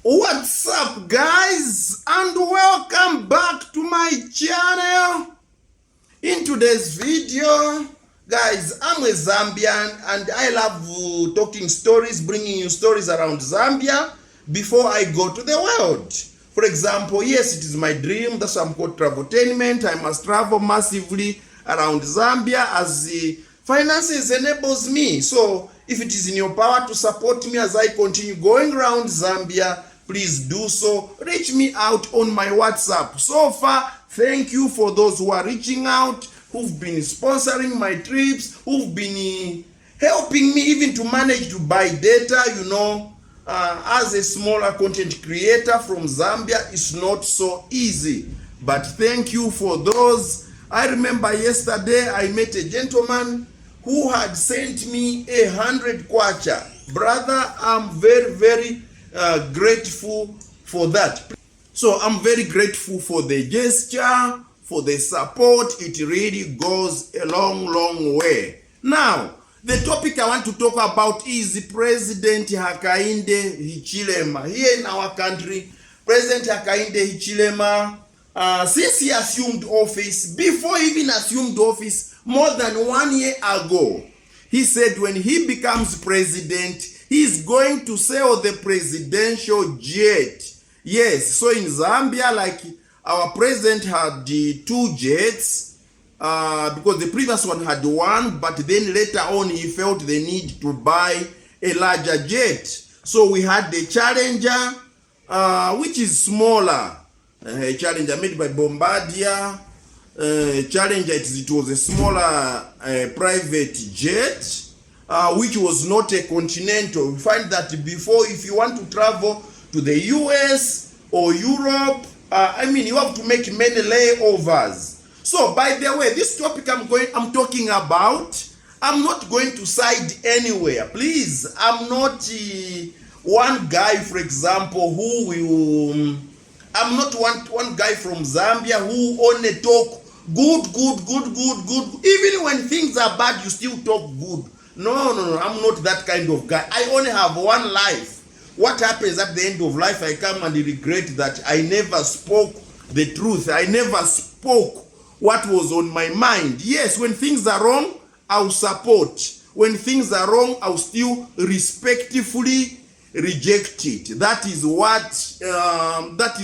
What's up, guys, and welcome back to my channel. In today's video, guys, I'm a Zambian and I love talking stories, bringing you stories around Zambia before I go to the world. For example, yes, it is my dream. That's why I'm called Traveltainment. I must travel massively around Zambia as the finances enables me. So if it is in your power to support me as I continue going around Zambia, please do so. Reach me out on my WhatsApp. So far, thank you for those who are reaching out, who've been sponsoring my trips, who've been helping me even to manage to buy data. As a smaller content creator from Zambia, it's not so easy. But thank you for those. I remember yesterday I met a gentleman who had sent me 100 kwacha. Brother, I'm very grateful for that. So I'm very grateful for the gesture, for the support. It really goes a long way. Now, the topic I want to talk about is President Hakainde Hichilema. Here in our country, President Hakainde Hichilema, since he assumed office, before he even assumed office, more than 1 year ago, he said when he becomes president, he's going to sell the presidential jet. Yes, so in Zambia, like our president had 2 jets, because the previous one had 1, but then later on he felt the need to buy a larger jet. So we had the Challenger, which is smaller. Challenger made by Bombardier. Challenger, it was a smaller private jet. Which was not a continental. We find that before, if you want to travel to the US or Europe, you have to make many layovers. So, by the way, this topic I'm talking about, I'm not going to side anywhere. Please, I'm not one guy, for example, who will. I'm not one guy from Zambia who only talk good. Even when things are bad, you still talk good. No, I'm not that kind of guy. I only have one life. What happens at the end of life, I come and regret that I never spoke the truth. I never spoke what was on my mind. Yes, when things are wrong, I'll support. When things are wrong, I'll still respectfully reject it. That is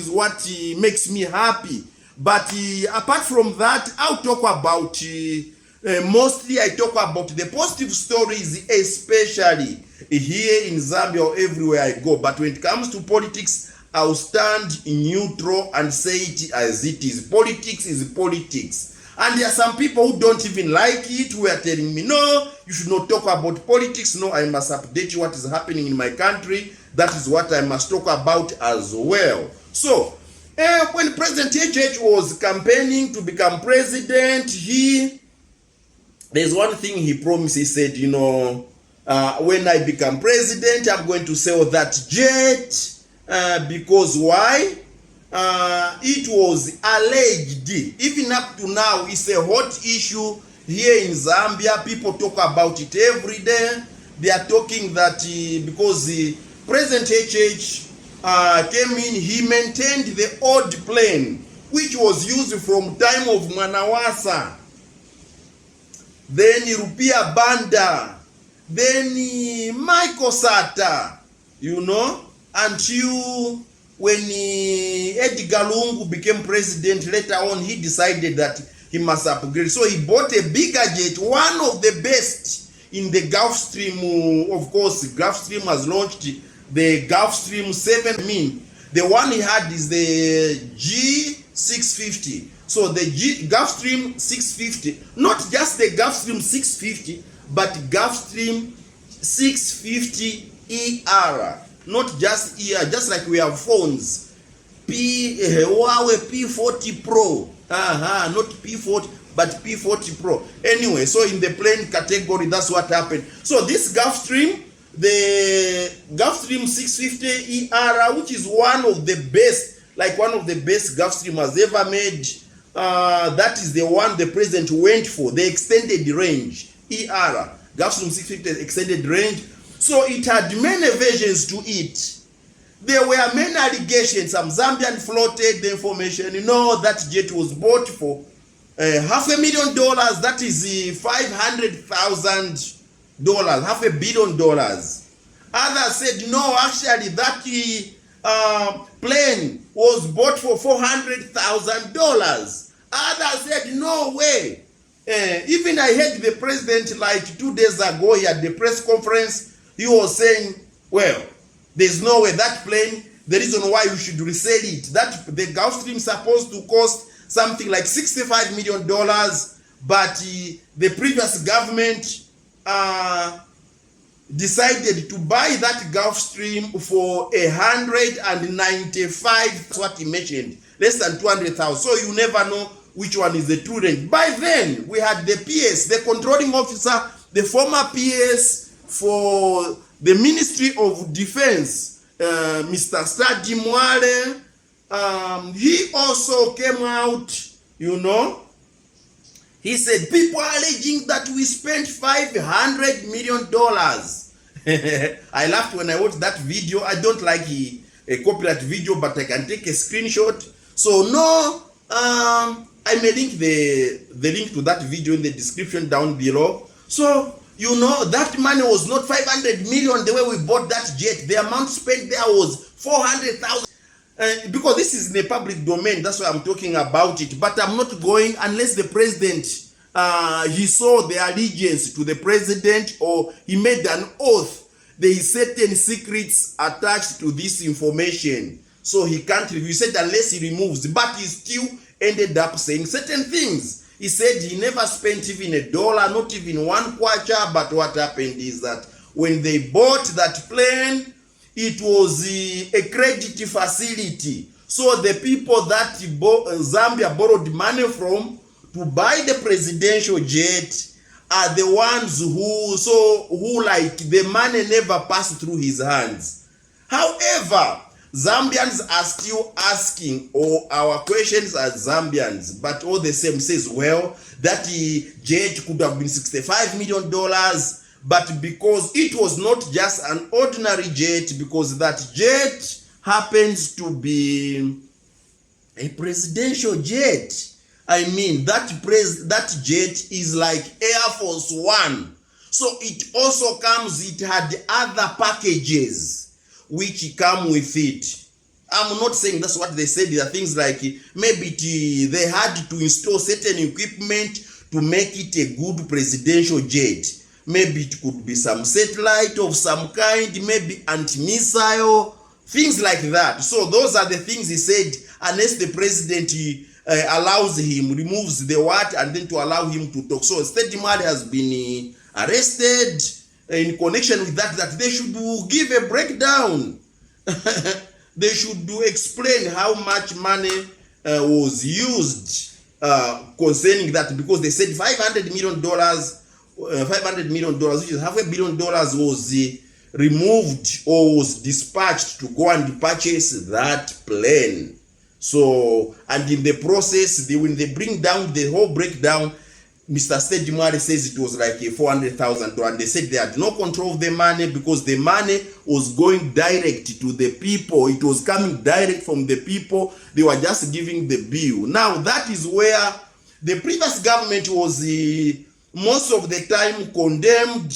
what makes me happy. But apart from that, I'll talk about mostly I talk about the positive stories, especially here in Zambia or everywhere I go. But when it comes to politics, I'll stand neutral and say it as it is. Politics is politics. And there are some people who don't even like it, who are telling me, no, you should not talk about politics. No, I must update you what is happening in my country. That is what I must talk about as well. So, when President Hakainde was campaigning to become president, there's one thing he promised. He said, when I become president, I'm going to sell that jet. Because why? It was alleged. Even up to now, it's a hot issue here in Zambia. People talk about it every day. They are talking that because President Hakainde came in, he maintained the old plane, which was used from time of Manawasa. Then Rupia Banda, then Michael Sata, until when Edgar Lungu became president, later on he decided that he must upgrade. So he bought a bigger jet, one of the best in the Gulf Stream. Of course, Gulf Stream has launched the Gulf Stream 7. The one he had is the G650. So the Gulf Stream 650, not just the Gulf Stream 650, but Gulf Stream 650 ER, not just ER, just like we have phones, Huawei P40 Pro, not P40, but P40 Pro. Anyway, so in the plane category, that's what happened. So this Gulf Stream, the Gulf Stream 650 ER, which is one of the best Gulf Stream has ever made. That is the one the president went for, the extended range, ER, Gulf Stream 650 extended range. So it had many versions to it. there were many allegations. Some Zambian floated the information. That jet was bought for $500,000. That is $500,000, $500 million. Others said, no, actually, that plane was bought for $400,000. Others said, no way. Even I heard the president like 2 days ago, he had the press conference. He was saying, well, there's no way that plane, the reason why we should resell it, that the Gulfstream is supposed to cost something like $65 million, but the previous government decided to buy that Gulfstream for $195, that's what he mentioned, less than $200,000. So you never know which one is the true range. By then, we had the PS, the controlling officer, the former PS for the Ministry of Defense, Mr. Stadi Mwale. He also came out, he said, people are alleging that we spent $500 million. I laughed when I watched that video. I don't like a copyright video, but I can take a screenshot. So no, I may link the link to that video in the description down below. So, that money was not $500 million the way we bought that jet. The amount spent there was $400,000. Because this is in the public domain, that's why I'm talking about it. But I'm not going unless the president, he saw the allegiance to the president, or he made an oath. There is certain secrets attached to this information. So he can't review. He said unless he removes. But he still ended up saying certain things. He said he never spent even $1, not even one kwacha. But what happened is that when they bought that plane, it was a credit facility. So the people that Zambia borrowed money from to buy the presidential jet are the ones who like the money never passed through his hands. However, Zambians are still asking our questions as Zambians, but all the same says, well, that jet could have been $65 million, but because it was not just an ordinary jet, because that jet happens to be a presidential jet. I mean, that jet is like Air Force One. So it also comes, it had other packages which come with it. I'm not saying that's what they said. There are things like maybe they had to install certain equipment to make it a good presidential jet. Maybe it could be some satellite of some kind, maybe anti-missile, things like that. So those are the things he said, unless the president allows him, removes the what, and then to allow him to talk. So Stadi Mwale has been arrested in connection with that they should give a breakdown. They should explain how much money was used concerning that, because they said $500 million, which is $500 million, was removed or was dispatched to go and purchase that plane. So, and in the process, when they bring down the whole breakdown, Mr. Stadi Mwale says it was like $400,000. They said they had no control of the money because the money was going direct to the people. It was coming direct from the people. They were just giving the bill. Now, that is where the previous government was most of the time condemned.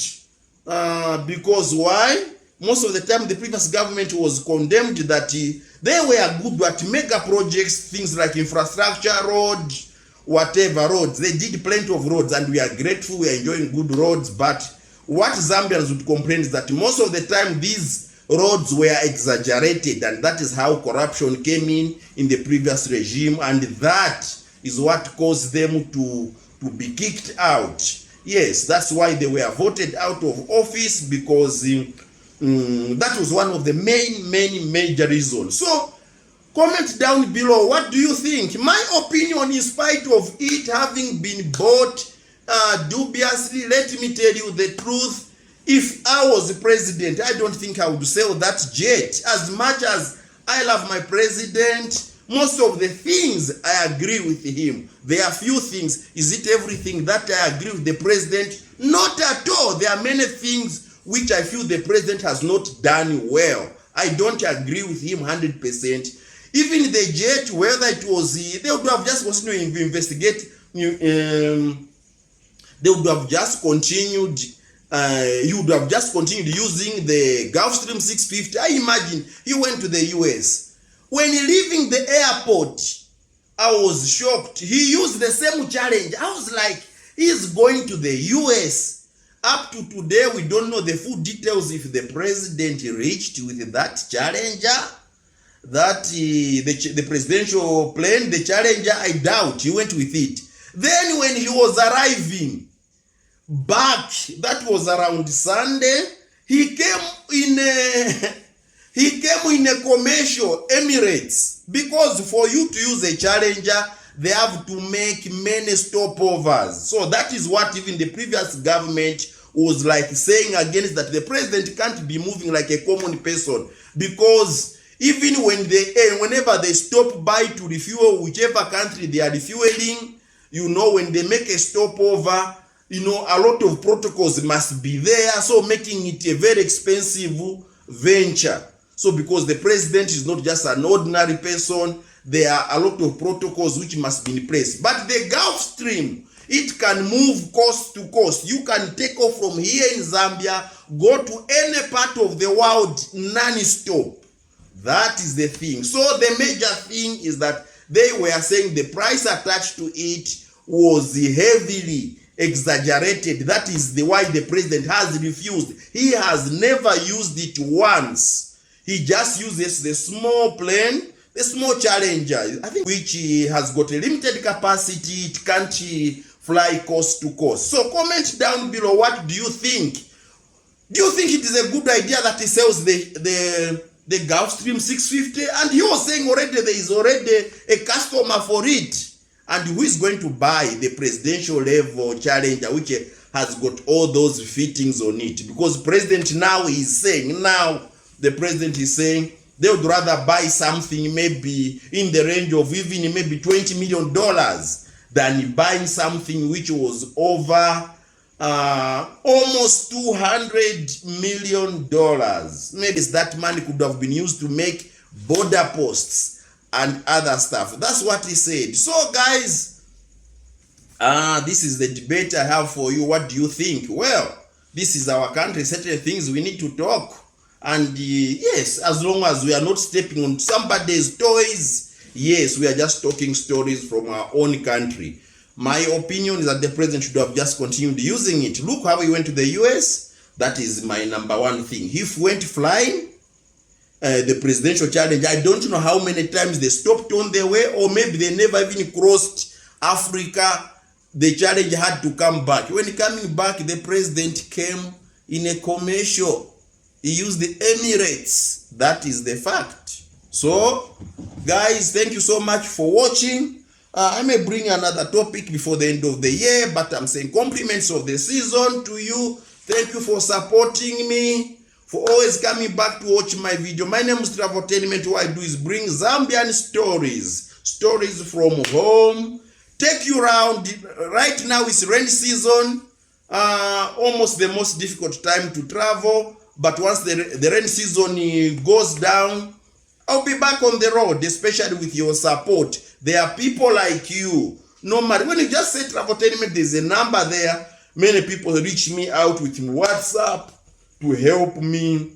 Because why? Most of the time the previous government was condemned that they were good at mega projects, things like infrastructure, road, whatever roads. They did plenty of roads, and we are grateful, we are enjoying good roads. But what Zambians would complain is that most of the time these roads were exaggerated, and that is how corruption came in the previous regime, and that is what caused them to be kicked out. Yes, that's why they were voted out of office, because that was one of the many major reasons. So comment down below, what do you think? My opinion, in spite of it having been bought dubiously, let me tell you the truth. If I was the president, I don't think I would sell that jet. As much as I love my president, most of the things I agree with him. There are few things. Is it everything that I agree with the president? Not at all. There are many things which I feel the president has not done well. I don't agree with him 100%. Even the jet, whether it was, they would have just continued to investigate. They would have just continued. You would have just continued using the Gulfstream 650. I imagine he went to the US. When he leaving the airport, I was shocked. He used the same challenge. I was like, he's going to the US. Up to today, we don't know the full details if the president reached with that challenger. That the presidential plane, the challenger, I doubt he went with it. Then when he was arriving back, that was around Sunday, he came in a commercial Emirates, because for you to use a challenger, they have to make many stopovers. So that is what even the previous government was like saying against, that the president can't be moving like a common person, because even whenever they stop by to refuel whichever country they are refueling, you know, when they make a stopover, you know, a lot of protocols must be there, so making it a very expensive venture. So because the president is not just an ordinary person, there are a lot of protocols which must be in place. But the Gulfstream, it can move coast to coast. You can take off from here in Zambia, go to any part of the world non-stop. That is the thing. So the major thing is that they were saying the price attached to it was heavily exaggerated. That is why the president has refused. He has never used it once. He just uses the small plane, the small Challenger, I think, which has got a limited capacity. It can't fly coast to coast. So comment down below, what do you think? Do you think it is a good idea that he sells the Gulfstream 650? And he was saying already there is already a customer for it. And who is going to buy the presidential level Challenger, which has got all those fittings on it? Because president now is saying, the president is saying they would rather buy something maybe in the range of even maybe $20 million than buying something which was over almost $200 million. Maybe that money could have been used to make border posts and other stuff. That's what he said. So guys, this is the debate I have for you. What do you think? Well, this is our country. Certain things we need to talk. And yes, as long as we are not stepping on somebody's toys, yes, we are just talking stories from our own country. My opinion is that the president should have just continued using it. Look how he went to the US. That is my number one thing. He went flying the presidential challenge. I don't know how many times they stopped on their way, or maybe they never even crossed Africa. The challenge had to come back. When coming back, the president came in a commercial. He used the Emirates. That is the fact. So, guys, thank you so much for watching. I may bring another topic before the end of the year, but I'm saying compliments of the season to you. Thank you for supporting me, for always coming back to watch my video. My name is Traveltainment. What I do is bring Zambian stories from home, take you around. Right now it's rainy season, almost the most difficult time to travel. But once the rain season goes down, I'll be back on the road, especially with your support. There are people like you. No matter, when you just say Traveltainment, there's a number there. Many people reach me out with WhatsApp to help me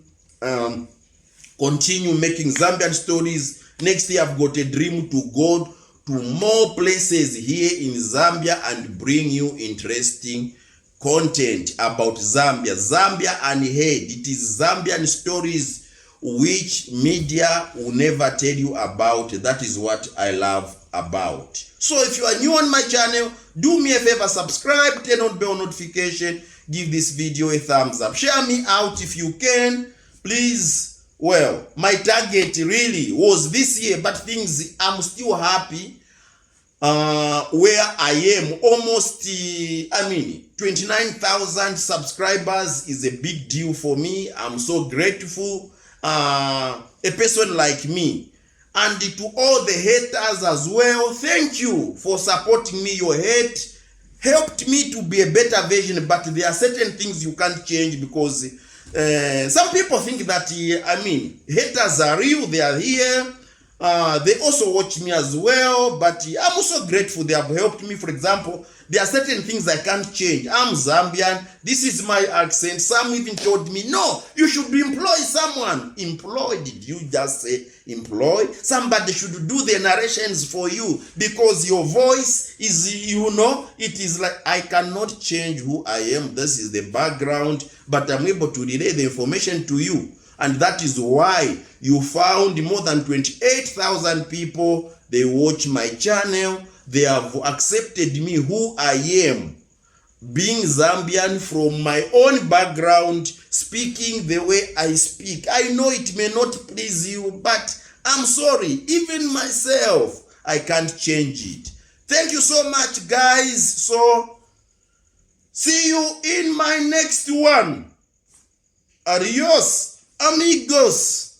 continue making Zambian stories. Next year, I've got a dream to go to more places here in Zambia and bring you interesting content about Zambia. Zambia unheard. It is Zambian stories which media will never tell you about. That is what I love about. So if you are new on my channel, do me a favor, subscribe, turn on bell notification, give this video a thumbs up, share me out if you can, please. Well, my target really was this year, but things, I'm still happy where I am. Almost 29,000 subscribers is a big deal for me. I'm so grateful. A person like me, and to all the haters as well, thank you for supporting me. Your hate helped me to be a better version, but there are certain things you can't change because Some people think that, haters are real, they are here. They also watch me as well, but I'm also grateful they have helped me. For example, there are certain things I can't change. I'm Zambian, this is my accent. Some even told me, no, you should employ someone. Employ, did you just say employ? Somebody should do the narrations for you, because your voice is, it is like, I cannot change who I am. This is the background, but I'm able to relay the information to you. And that is why you found more than 28,000 people. They watch my channel. They have accepted me who I am. Being Zambian from my own background, speaking the way I speak. I know it may not please you, but I'm sorry. Even myself, I can't change it. Thank you so much, guys. So, see you in my next one. Adios, amigos.